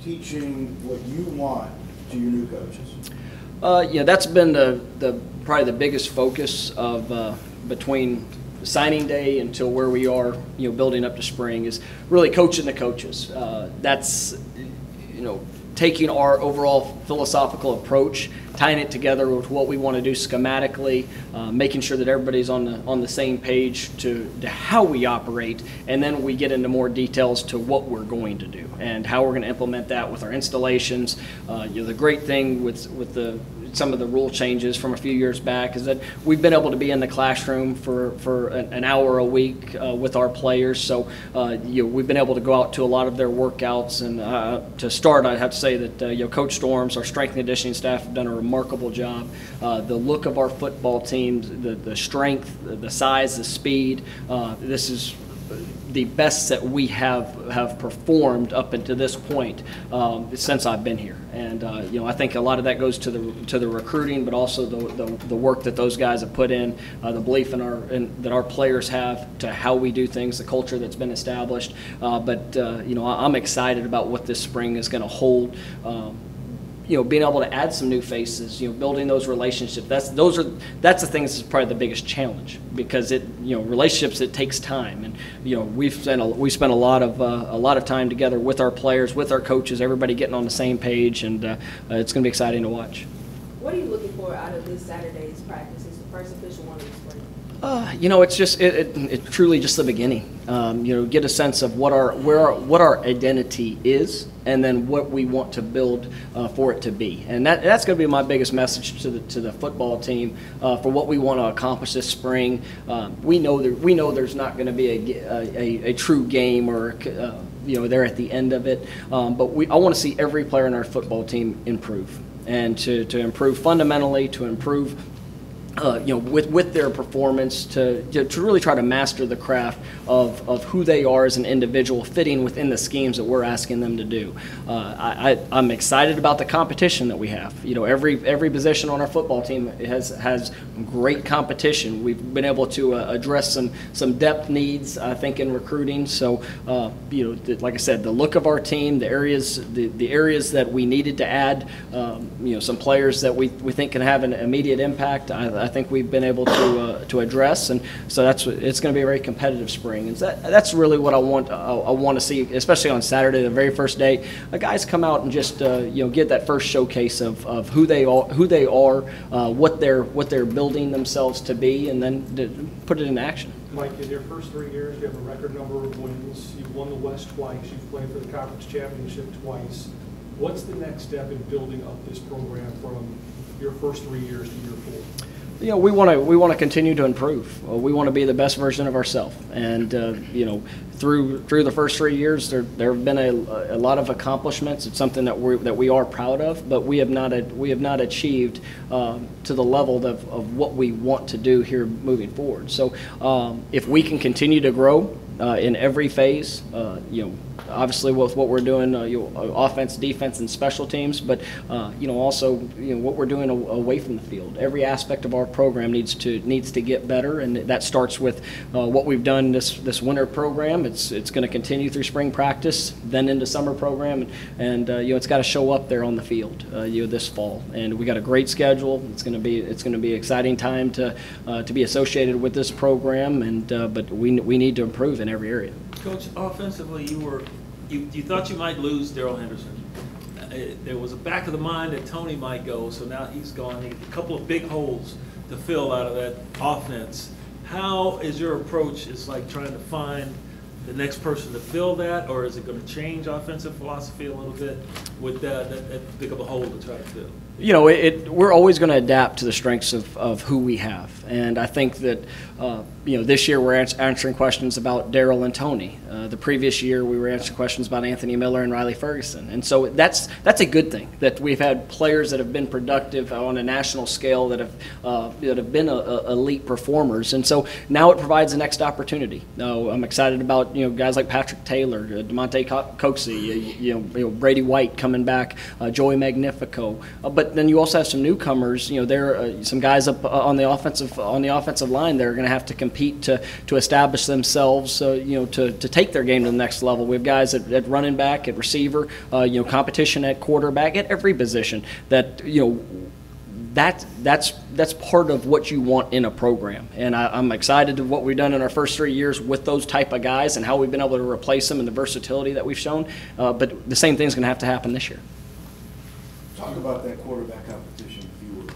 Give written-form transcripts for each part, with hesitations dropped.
teaching what you want to your new coaches? Yeah, that's been probably the biggest focus of between signing day until where we are, building up to spring, is really coaching the coaches. That's, taking our overall philosophical approach, tying it together with what we want to do schematically, making sure that everybody's on the same page to how we operate, and then we get into more details to what we're going to do and how we're going to implement that with our installations. The great thing with some of the rule changes from a few years back is that we've been able to be in the classroom for an hour a week with our players. So we've been able to go out to a lot of their workouts. And to start, I'd have to say that Coach Storms, our strength and conditioning staff, have done a remarkable job. The look of our football teams, the strength, the size, the speed. This is the best that we have performed up until this point since I've been here, and I think a lot of that goes to the recruiting, but also the work that those guys have put in, the belief that our players have to how we do things, the culture that's been established. But I'm excited about what this spring is going to hold. Being able to add some new faces, building those relationships. That's the thing that's probably the biggest challenge, because relationships, it takes time, and we spent a lot of time together with our players, with our coaches, everybody getting on the same page, and it's going to be exciting to watch. What are you looking for out of this Saturday's practice? It's the first official one of the spring. It's just it's truly just the beginning. Get a sense of what our identity is, and then what we want to build for it to be. And that's going to be my biggest message to the football team for what we want to accomplish this spring. We know there's not going to be a true game or there at the end of it, but I want to see every player in our football team improve, and to improve fundamentally, to improve with their performance, to really try to master the craft of who they are as an individual, fitting within the schemes that we're asking them to do. I'm excited about the competition that we have. Every position on our football team has great competition. We've been able to address some depth needs, I think, in recruiting. So, like I said, the look of our team, the areas that we needed to add, some players that we think can have an immediate impact, I think we've been able to address, and so it's going to be a very competitive spring, and that's really what I want to see, especially on Saturday, the very first day. The guys come out and just get that first showcase of who they are, what they're building themselves to be, and then put it in action. Mike, in your first 3 years, you have a record number of wins. You've won the West twice. You've played for the conference championship twice. What's the next step in building up this program from your first 3 years to year 4? We want to continue to improve. We want to be the best version of ourselves, and through the first 3 years, there have been a lot of accomplishments. It's something that we are proud of, but we have not achieved to the level of what we want to do here moving forward. So if we can continue to grow in every phase, obviously with what we're doing, offense, defense, and special teams, but also what we're doing away from the field. Every aspect of our program needs to get better, and that starts with what we've done this winter program. It's going to continue through spring practice, then into summer program, and it's got to show up there on the field this fall. And we got a great schedule. It's going to be an exciting time to be associated with this program, and but we need to improve in every area. Coach, offensively, you thought you might lose Daryl Henderson. There was a back of the mind that Tony might go, so now he's gone. He a couple of big holes to fill out of that offense. How is your approach? It's like trying to find the next person to fill that, or is it going to change offensive philosophy a little bit with that big of a hole to try to fill? We're always going to adapt to the strengths of who we have, and I think that this year we're answering questions about Daryl and Tony. The previous year we were answering questions about Anthony Miller and Riley Ferguson, and so that's a good thing that we've had players that have been productive on a national scale that have been elite performers, and so now it provides the next opportunity. I'm excited about guys like Patrick Taylor, DeMonte Coxey, Brady White coming back, Joey Magnifico, but then you also have some newcomers. There are some guys up on the offensive line that are going to have to compete compete to establish themselves, to take their game to the next level. We have guys at running back, at receiver, competition at quarterback, at every position that, that's part of what you want in a program. And I'm excited to what we've done in our first 3 years with those type of guys and how we've been able to replace them and the versatility that we've shown. But the same thing's going to have to happen this year. Talk about that quarterback competition, if you would.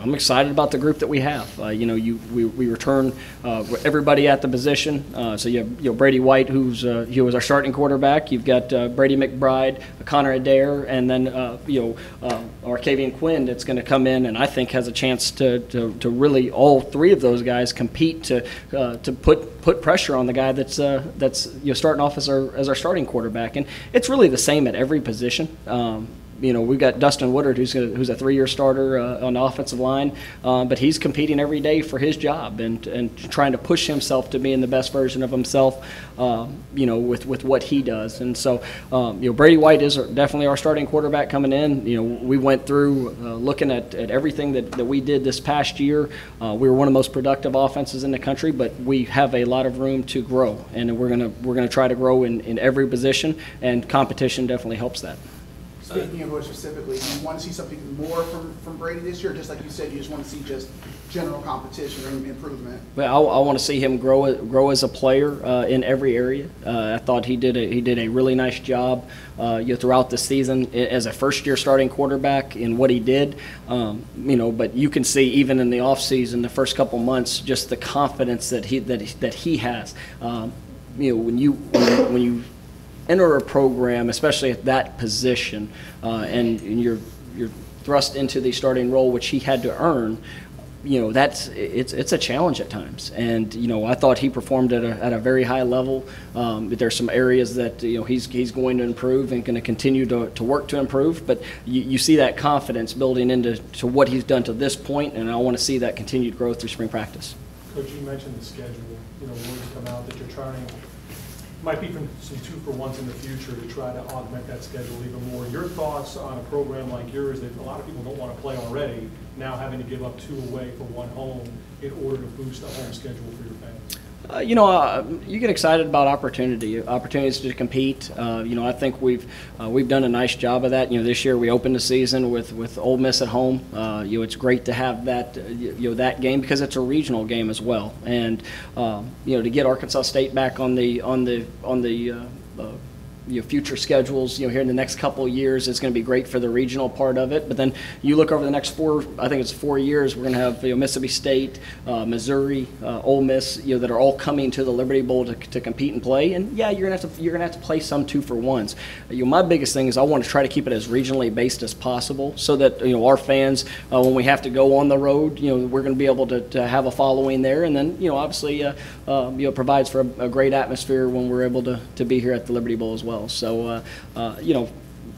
I'm excited about the group that we have. We return everybody at the position. So you have Brady White, who's he was our starting quarterback. You've got Brady McBride, Connor Adair, and then Arcavian Quinn that's going to come in and I think has a chance to really all three of those guys compete to put pressure on the guy that's starting off as our starting quarterback. And it's really the same at every position. We've got Dustin Woodard, who's a 3-year starter on the offensive line, but he's competing every day for his job and trying to push himself to being the best version of himself, with what he does. And so, Brady White is definitely our starting quarterback coming in. We went through looking at everything that we did this past year. We were one of the most productive offenses in the country, but we have a lot of room to grow, and we're gonna try to grow in every position, and competition definitely helps that. Speaking of which specifically, do you want to see something more from Brady this year? Just like you said, you just want to see just general competition or improvement. Well, I want to see him grow as a player in every area. I thought he did a really nice job throughout the season as a first-year starting quarterback in what he did. But you can see even in the offseason, the first couple months, just the confidence that he has. When you enter a program, especially at that position, and you're thrust into the starting role, which he had to earn. It's a challenge at times, and I thought he performed at a very high level. There's some areas that he's going to improve and going to continue to work to improve. But you see that confidence building into what he's done to this point, and I want to see that continued growth through spring practice. Coach, you mentioned the schedule. Words come out that you're trying. Might be from some 2-for-1s in the future to try to augment that schedule even more. Your thoughts on a program like yours that a lot of people don't want to play already, now having to give up 2 away for 1 home in order to boost the home schedule for your fans? You get excited about opportunities to compete. I think we've done a nice job of that. This year we opened the season with Ole Miss at home. It's great to have that that game because it's a regional game as well, and to get Arkansas State back on the future schedules, here in the next couple of years, it's going to be great for the regional part of it. But then you look over the next 4 years, we're going to have Mississippi State, Missouri, Ole Miss, that are all coming to the Liberty Bowl to compete and play. And yeah, you're going to have to play some 2-for-1s. My biggest thing is I want to try to keep it as regionally based as possible, so that our fans, when we have to go on the road, we're going to be able to have a following there. And then obviously it provides for a great atmosphere when we're able to be here at the Liberty Bowl as well. So,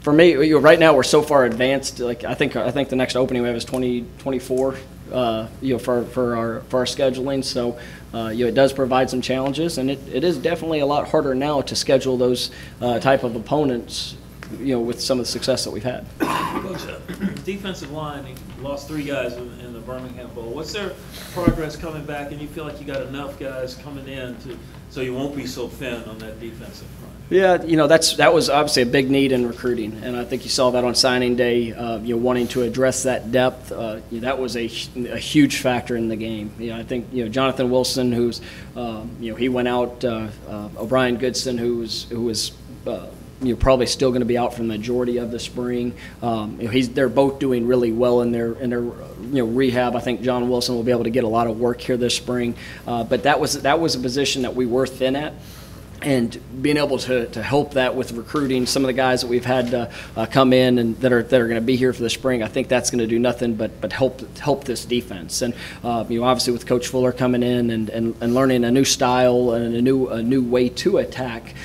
for me, right now we're so far advanced. Like I think the next opening we have is 2024. For our scheduling. So, it does provide some challenges, and it is definitely a lot harder now to schedule those type of opponents. With some of the success that we've had. Coach, defensive line, you lost 3 guys in the Birmingham Bowl. What's their progress coming back, and you feel like you got enough guys coming in so you won't be so thin on that defensive front? Yeah, that was obviously a big need in recruiting, and I think you saw that on signing day. Wanting to address that depth, that was a huge factor in the game. I think Jonathan Wilson, who's he went out. O'Brien Goodson, who was probably still going to be out for the majority of the spring. They're both doing really well in their rehab. I think John Wilson will be able to get a lot of work here this spring. But that was a position that we were thin at. And being able to help that with recruiting some of the guys that we've had come in and that are going to be here for the spring, I think that's going to do nothing but help this defense. And obviously with Coach Fuller coming in and learning a new style and a new way to attack,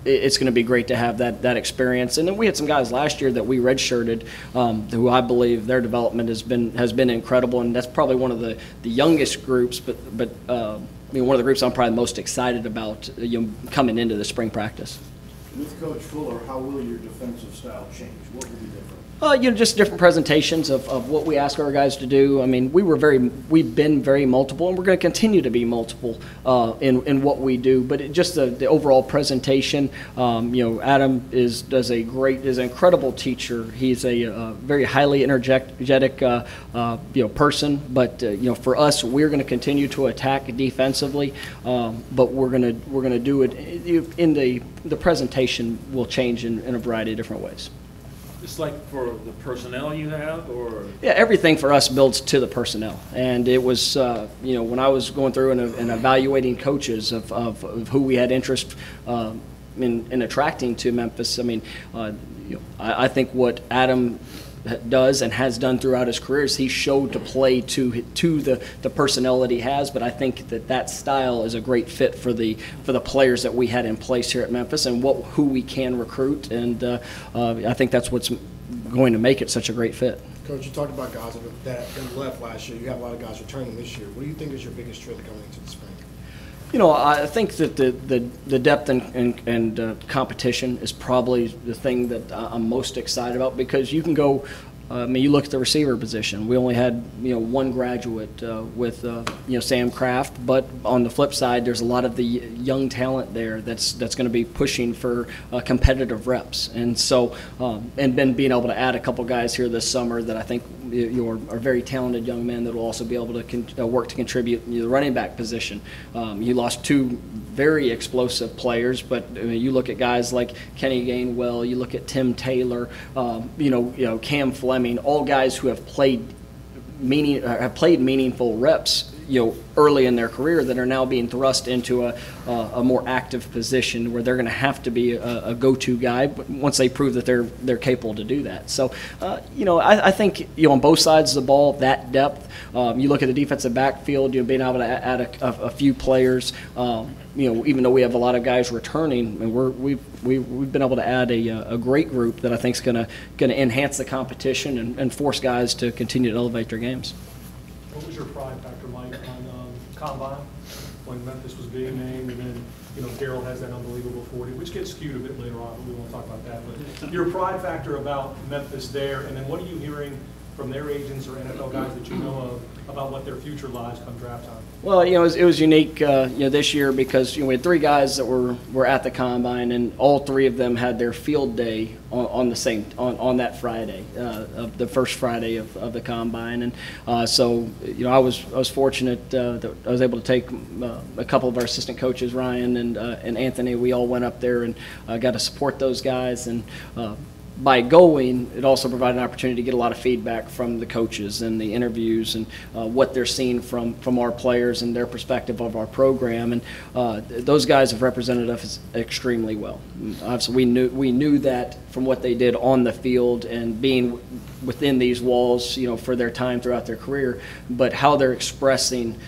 it's going to be great to have that experience. And then we had some guys last year that we redshirted, who I believe their development has been incredible, and that's probably one of the youngest groups, but one of the groups I'm probably most excited about coming into the spring practice. With Coach Fuller, how will your defensive style change? What will be different? Just different presentations of what we ask our guys to do. I mean, we've been very multiple, and we're going to continue to be multiple in what we do. But just the overall presentation, Adam is an incredible teacher. He's a very highly energetic person. But for us, we're going to continue to attack defensively, but we're going to do it in the presentation will change in a variety of different ways. Just like for the personnel you have, or? Yeah, everything for us builds to the personnel. And it was, when I was going through and evaluating coaches of who we had interest in attracting to Memphis, I mean, I think what Adam does and has done throughout his career is he showed to play to the personnel that he has, but I think that style is a great fit for the players that we had in place here at Memphis and who we can recruit, and I think that's what's going to make it such a great fit. Coach, you talked about guys that left last year. You have a lot of guys returning this year. What do you think is your biggest strength going into the spring? I think that the depth and competition is probably the thing that I'm most excited about, because you can go. You look at the receiver position. We only had one graduate with Sam Kraft, but on the flip side, there's a lot of the young talent there that's going to be pushing for competitive reps, and so and been being able to add a couple guys here this summer that I think are very talented young men that will also be able to work to contribute in the running back position. You lost two very explosive players, but you look at guys like Kenny Gainwell, you look at Tim Taylor, Cam Fleming, all guys who have played meaningful reps, early in their career, that are now being thrust into a more active position where they're going to have to be a go-to guy once they prove that they're capable to do that. So, I think on both sides of the ball, that depth. You look at the defensive backfield, being able to add a few players. Even though we have a lot of guys returning, and we've been able to add a great group that I think is going to enhance the competition and force guys to continue to elevate their games. What was your pride factor, Mike, on Combine when Memphis was being named, and then Darryl has that unbelievable 40, which gets skewed a bit later on, but we won't talk about that. But your pride factor about Memphis there, and then what are you hearing from their agents or NFL guys that you know of about what their future lies come draft time? Well, it was unique, this year because we had three guys that were at the Combine, and all three of them had their field day on that Friday, of the first Friday of the Combine, and so I was fortunate that I was able to take a couple of our assistant coaches, Ryan and Anthony. We all went up there and got to support those guys, and by going, it also provided an opportunity to get a lot of feedback from the coaches and the interviews and what they're seeing from our players and their perspective of our program. And those guys have represented us extremely well. Obviously, we knew that from what they did on the field and being within these walls, for their time throughout their career, but how they're expressing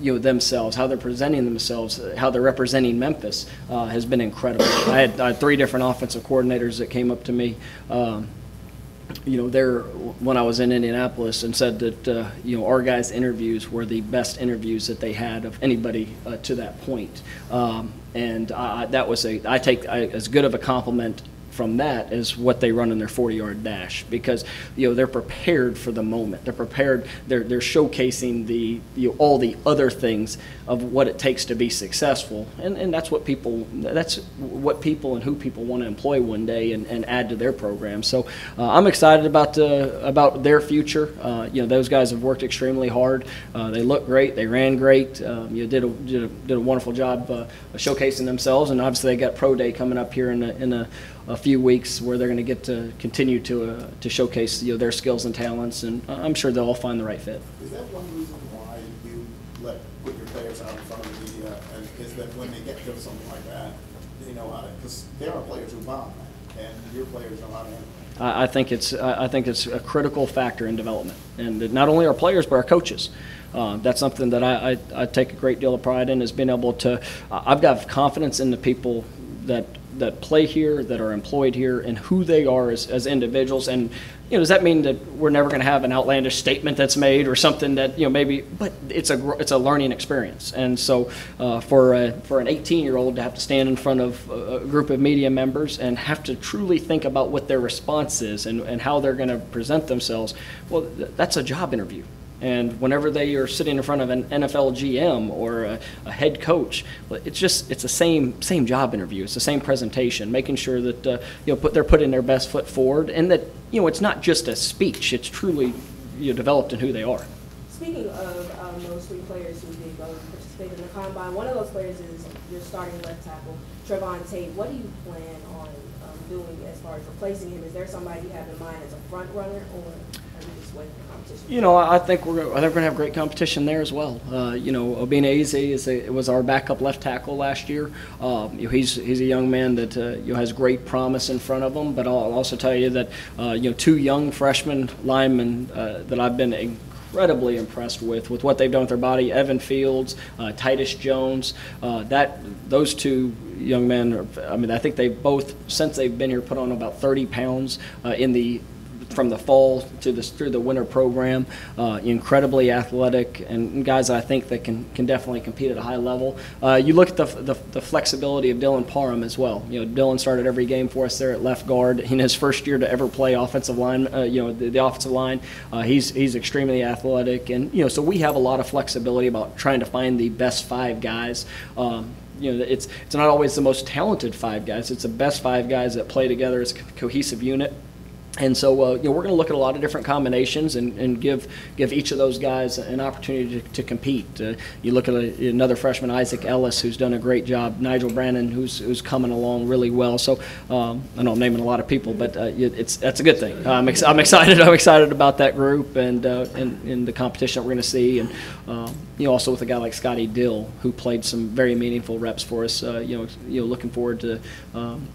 themselves, how they're presenting themselves, how they're representing Memphis has been incredible. I had three different offensive coordinators that came up to me, there when I was in Indianapolis, and said that our guys' interviews were the best interviews that they had of anybody to that point, and that was I take as good of a compliment from that is what they run in their 40-yard dash, because they're prepared for the moment. They're prepared. They're showcasing all the other things of what it takes to be successful, and that's what people and who people want to employ one day and add to their program. So I'm excited about their future. Those guys have worked extremely hard. They look great. They ran great. Did a wonderful job showcasing themselves, and obviously they got pro day coming up here in a few weeks where they're going to get to continue to showcase their skills and talents, and I'm sure they'll all find the right fit. Is that one reason why you put your players out in front of the media, and is that when they get to something like that, they know how to, because there are players who bomb that, and your players know how to handle it. I think it's a critical factor in development, and not only our players but our coaches. That's something that I take a great deal of pride in, is being able to. I've got confidence in the people that that play here, that are employed here, and who they are as individuals. And does that mean that we're never going to have an outlandish statement that's made or something that maybe? But it's a learning experience. And so for an 18-year-old to have to stand in front of a group of media members and have to truly think about what their response is and how they're going to present themselves, well, that's a job interview. And whenever they are sitting in front of an NFL GM or a head coach, it's the same job interview. It's the same presentation, making sure that they're putting their best foot forward, and that it's not just a speech. It's truly developed in who they are. Speaking of those three players who did go participate in the combine, one of those players is your starting left tackle, Trevon Tate. What do you plan on doing as far as replacing him? Is there somebody you have in mind as a front runner, or are you just waiting for competition? I think we're going to have great competition there as well. Obina Eze was our backup left tackle last year. He's a young man that has great promise in front of him. But I'll also tell you that two young freshman linemen that I've been incredibly impressed with what they've done with their body. Evan Fields, Titus Jones. Those two young men. I think they've both, since they've been here, put on about 30 pounds from the fall through the winter program. Incredibly athletic, and guys I think that can definitely compete at a high level. You look at the flexibility of Dylan Parham as well. Dylan started every game for us there at left guard in his first year to ever play offensive line. The offensive line. He's extremely athletic, and so we have a lot of flexibility about trying to find the best 5 guys. It's not always the most talented 5 guys. It's the best 5 guys that play together as a cohesive unit. And so, we're going to look at a lot of different combinations and give each of those guys an opportunity to compete. You look at another freshman, Isaac Ellis, who's done a great job. Nigel Brannon, who's coming along really well. So, I know I'm naming a lot of people, but that's a good thing. I'm excited. I'm excited about that group and the competition that we're going to see. And also with a guy like Scotty Dill, who played some very meaningful reps for us. Looking forward to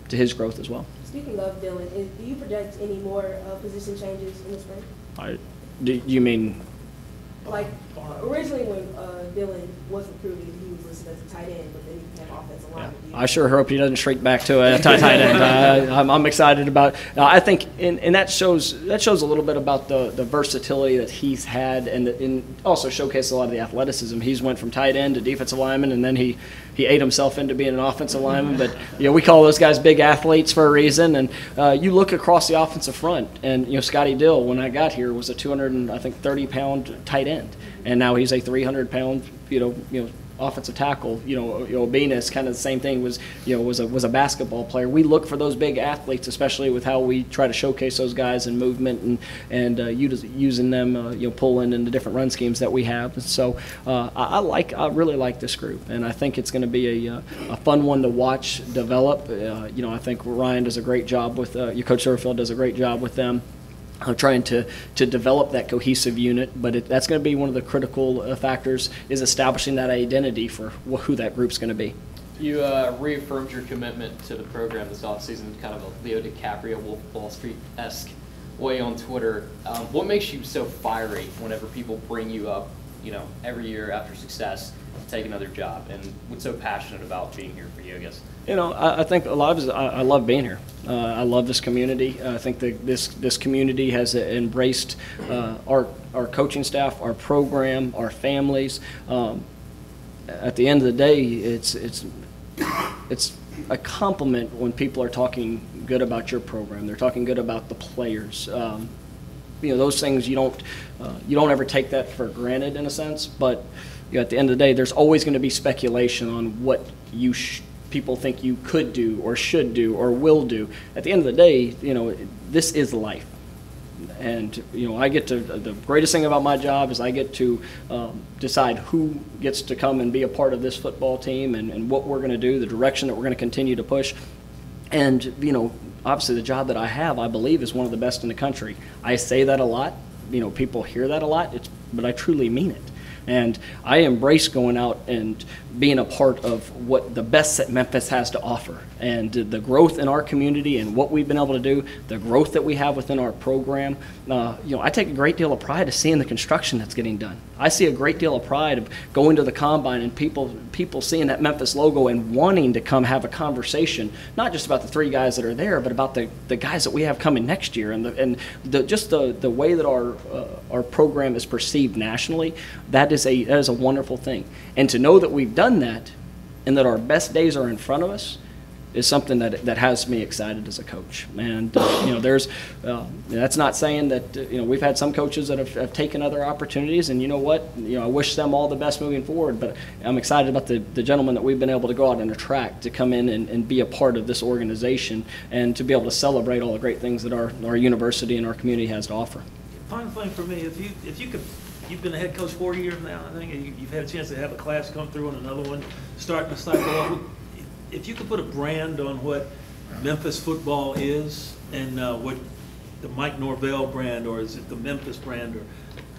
his growth as well. Speaking of Dylan, do you project any more position changes in the spring? Do you mean? Like, originally when Dylan was recruited, he was listed as a tight end, but then he became offensive lineman. I sure hope he doesn't shrink back to a tight end. I'm excited about. I think, and that shows a little bit about the versatility that he's had, and also showcases a lot of the athleticism. He's went from tight end to defensive lineman, and then he ate himself into being an offensive lineman. But we call those guys big athletes for a reason. And you look across the offensive front, and Scotty Dill, when I got here, was a 230-pound tight end, and now he's a 300-pound offensive tackle. Obina is kind of the same thing. Was a basketball player. We look for those big athletes, especially with how we try to showcase those guys in movement and using them, pulling in the different run schemes that we have. So I really like this group, and I think it's going to be a fun one to watch develop. I think Ryan does a great job with your Coach Norvell does a great job with them. Trying to develop that cohesive unit, but that's going to be one of the critical factors, is establishing that identity for who that group's going to be. You reaffirmed your commitment to the program this offseason, kind of a Leo DiCaprio, Wolf of Wall Street-esque way on Twitter. What makes you so fiery whenever people bring you up, every year after success, to take another job? And what's so passionate about being here for you, I guess? I think a lot of it is I love being here. I love this community. I think that this community has embraced our coaching staff, our program, our families. At the end of the day, it's a compliment when people are talking good about your program. They're talking good about the players. Those things you don't ever take that for granted in a sense. But at the end of the day, there's always going to be speculation on what people think you could do or should do or will do. At the end of the day, this is life. And, the greatest thing about my job is I get to decide who gets to come and be a part of this football team and what we're going to do, the direction that we're going to continue to push. And, obviously the job that I have, I believe, is one of the best in the country. I say that a lot. People hear that a lot, but I truly mean it. And I embrace going out and being a part of what the best that Memphis has to offer. And the growth in our community and what we've been able to do, the growth that we have within our program, I take a great deal of pride of seeing the construction that's getting done. I see a great deal of pride of going to the combine and people seeing that Memphis logo and wanting to come have a conversation, not just about the 3 guys that are there, but about the guys that we have coming next year, and just the way that our program is perceived nationally. That is a wonderful thing. And to know that we've done that and that our best days are in front of us is something that has me excited as a coach. And that's not saying that we've had some coaches that have taken other opportunities, and you know what, I wish them all the best moving forward. But I'm excited about the gentleman that we've been able to go out and attract to come in and be a part of this organization and to be able to celebrate all the great things that our university and our community has to offer. Final thing for me, if you could. You've been a head coach 4 years now, I think, and you've had a chance to have a class come through and another one starting to cycle off. If you could put a brand on what Memphis football is and what the Mike Norvell brand, or is it the Memphis brand, or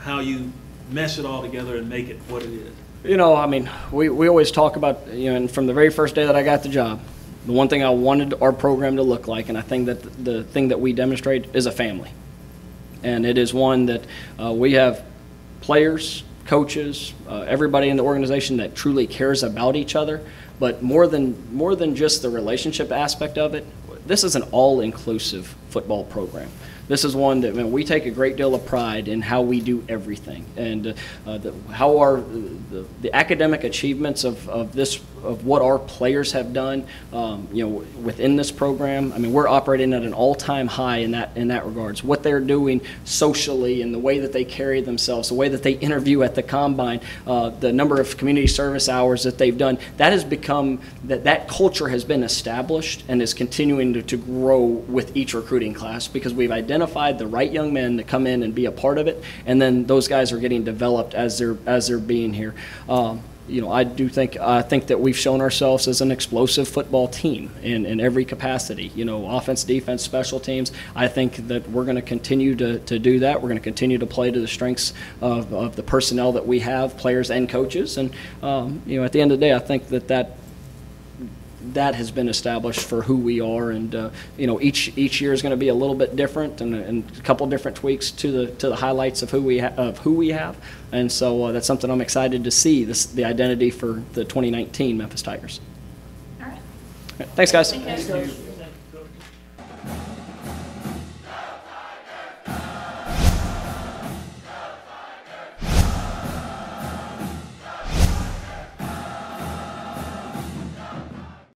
how you mesh it all together and make it what it is? We always talk about, and from the very first day that I got the job, the one thing I wanted our program to look like, and I think that the thing that we demonstrate is a family. And it is one that we have players, coaches, everybody in the organization that truly cares about each other. But more than just the relationship aspect of it, this is an all-inclusive football program. This is one that we take a great deal of pride in how we do everything, and how the academic achievements of what our players have done, within this program. We're operating at an all-time high in that regards. What they're doing socially and the way that they carry themselves, the way that they interview at the combine, the number of community service hours that they've done, that has become that culture has been established and is continuing to grow with each recruiting class, because we've identified the right young men to come in and be a part of it, and then those guys are getting developed as they're being here. I think that we've shown ourselves as an explosive football team in every capacity. Offense, defense, special teams. I think that we're going to continue to do that. We're going to continue to play to the strengths of the personnel that we have, players and coaches. And at the end of the day, I think that has been established for who we are, and each year is going to be a little bit different, and a couple different tweaks to the highlights of who we have, and so that's something I'm excited to see, the identity for the 2019 Memphis Tigers. All right. Thanks, guys. Thank you.